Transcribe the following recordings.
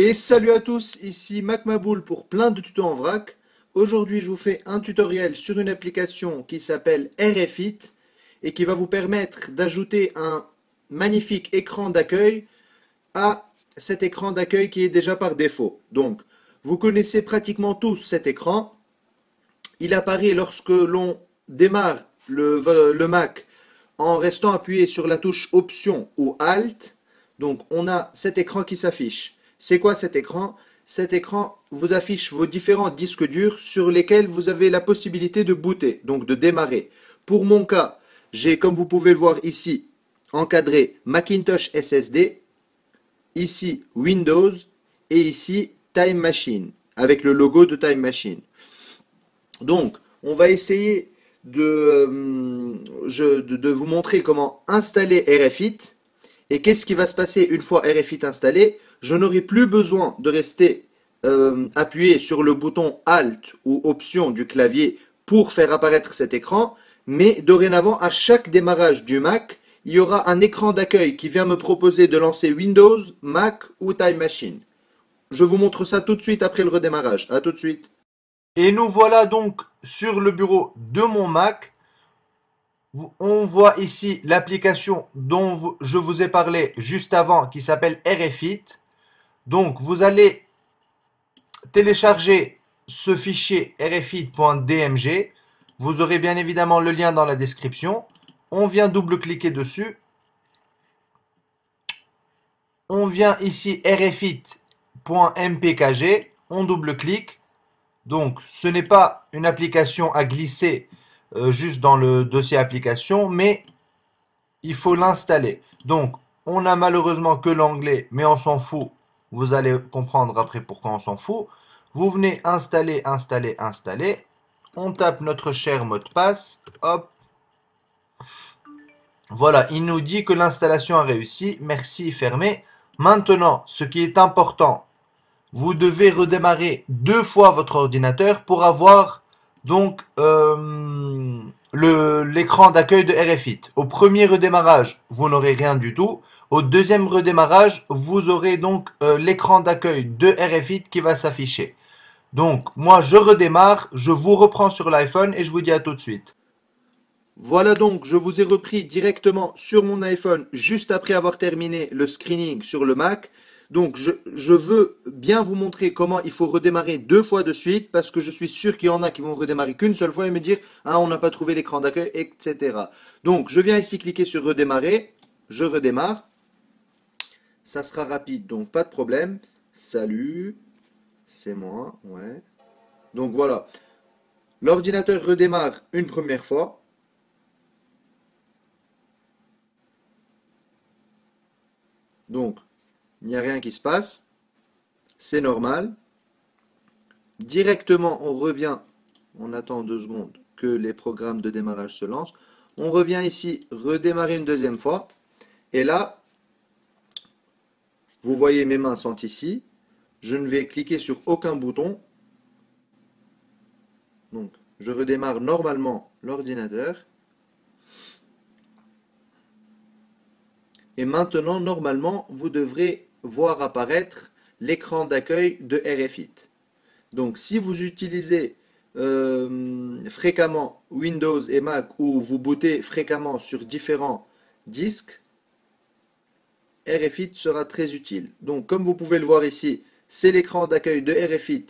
Et salut à tous, ici MacMaboul pour plein de tutos en vrac. Aujourd'hui, je vous fais un tutoriel sur une application qui s'appelle RFit et qui va vous permettre d'ajouter un magnifique écran d'accueil à cet écran d'accueil qui est déjà par défaut. Donc, vous connaissez pratiquement tous cet écran. Il apparaît lorsque l'on démarre le Mac en restant appuyé sur la touche Option ou Alt. Donc, on a cet écran qui s'affiche. C'est quoi cet écran? Cet écran vous affiche vos différents disques durs sur lesquels vous avez la possibilité de booter, donc de démarrer. Pour mon cas, j'ai, comme vous pouvez le voir ici, encadré Macintosh SSD, ici Windows et ici Time Machine, avec le logo de Time Machine. Donc, on va essayer de vous montrer comment installer RFit. Et qu'est-ce qui va se passer une fois RFit installé? Je n'aurai plus besoin de rester appuyé sur le bouton Alt ou Option du clavier pour faire apparaître cet écran, mais dorénavant, à chaque démarrage du Mac, il y aura un écran d'accueil qui vient me proposer de lancer Windows, Mac ou Time Machine. Je vous montre ça tout de suite après le redémarrage. À tout de suite. Et nous voilà donc sur le bureau de mon Mac. On voit ici l'application dont je vous ai parlé juste avant qui s'appelle RFit. Donc vous allez télécharger ce fichier rfit.dmg. Vous aurez bien évidemment le lien dans la description. On vient double-cliquer dessus. On vient ici rfit.mpkg. On double-clique. Donc ce n'est pas une application à glisser juste dans le dossier application, mais il faut l'installer. Donc, on n'a malheureusement que l'anglais, mais on s'en fout. Vous allez comprendre après pourquoi on s'en fout. Vous venez installer, installer, installer. On tape notre cher mot de passe. Hop. Voilà, il nous dit que l'installation a réussi. Merci, fermé. Maintenant, ce qui est important, vous devez redémarrer 2 fois votre ordinateur pour avoir donc l'écran d'accueil de RFit. Au premier redémarrage, vous n'aurez rien du tout. Au deuxième redémarrage, vous aurez donc l'écran d'accueil de RFit qui va s'afficher. Donc, moi, je redémarre, je vous reprends sur l'iPhone et je vous dis à tout de suite. Voilà donc, je vous ai repris directement sur mon iPhone juste après avoir terminé le screening sur le Mac. Donc, je veux bien vous montrer comment il faut redémarrer 2 fois de suite parce que je suis sûr qu'il y en a qui vont redémarrer qu'une seule fois et me dire « Ah, on n'a pas trouvé l'écran d'accueil, etc. » Donc, je viens ici cliquer sur « Redémarrer ». Je redémarre. Ça sera rapide, donc pas de problème. Salut, c'est moi, ouais. Donc, voilà. L'ordinateur redémarre une première fois. Donc, il n'y a rien qui se passe, c'est normal. Directement, on revient, on attend 2 secondes que les programmes de démarrage se lancent. On revient ici, redémarrer une deuxième fois. Et là, vous voyez mes mains sont ici. Je ne vais cliquer sur aucun bouton. Donc, je redémarre normalement l'ordinateur. Et maintenant, normalement, vous devrez voir apparaître l'écran d'accueil de RFit. Donc, si vous utilisez fréquemment Windows et Mac ou vous bootez fréquemment sur différents disques, RFit sera très utile. Donc, comme vous pouvez le voir ici, c'est l'écran d'accueil de RFit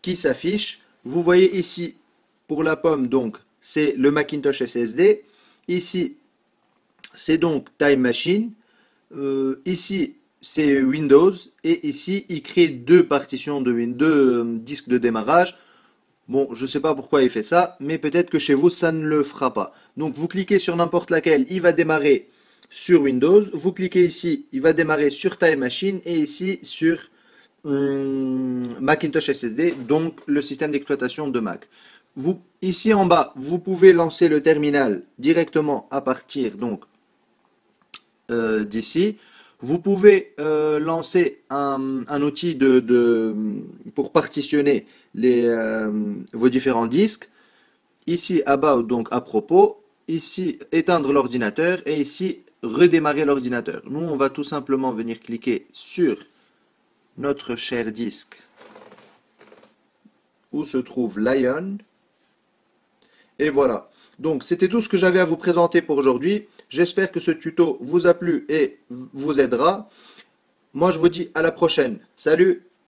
qui s'affiche. Vous voyez ici, pour la pomme, donc, c'est le Macintosh SSD. Ici, c'est donc Time Machine. Ici, c'est Windows. Et ici, il crée 2 partitions de Windows, 2 disques de démarrage. Bon, je ne sais pas pourquoi il fait ça, mais peut-être que chez vous, ça ne le fera pas. Donc, vous cliquez sur n'importe laquelle, il va démarrer sur Windows. Vous cliquez ici, il va démarrer sur Time Machine. Et ici, sur Macintosh SSD, donc le système d'exploitation de Mac. Ici en bas, vous pouvez lancer le terminal directement à partir donc d'ici. Vous pouvez lancer un outil pour partitionner vos différents disques. Ici, about, donc à propos. Ici, éteindre l'ordinateur. Et ici, redémarrer l'ordinateur. Nous, on va tout simplement venir cliquer sur notre cher disque où se trouve Lion. Et voilà. Donc c'était tout ce que j'avais à vous présenter pour aujourd'hui. J'espère que ce tuto vous a plu et vous aidera. Moi je vous dis à la prochaine. Salut!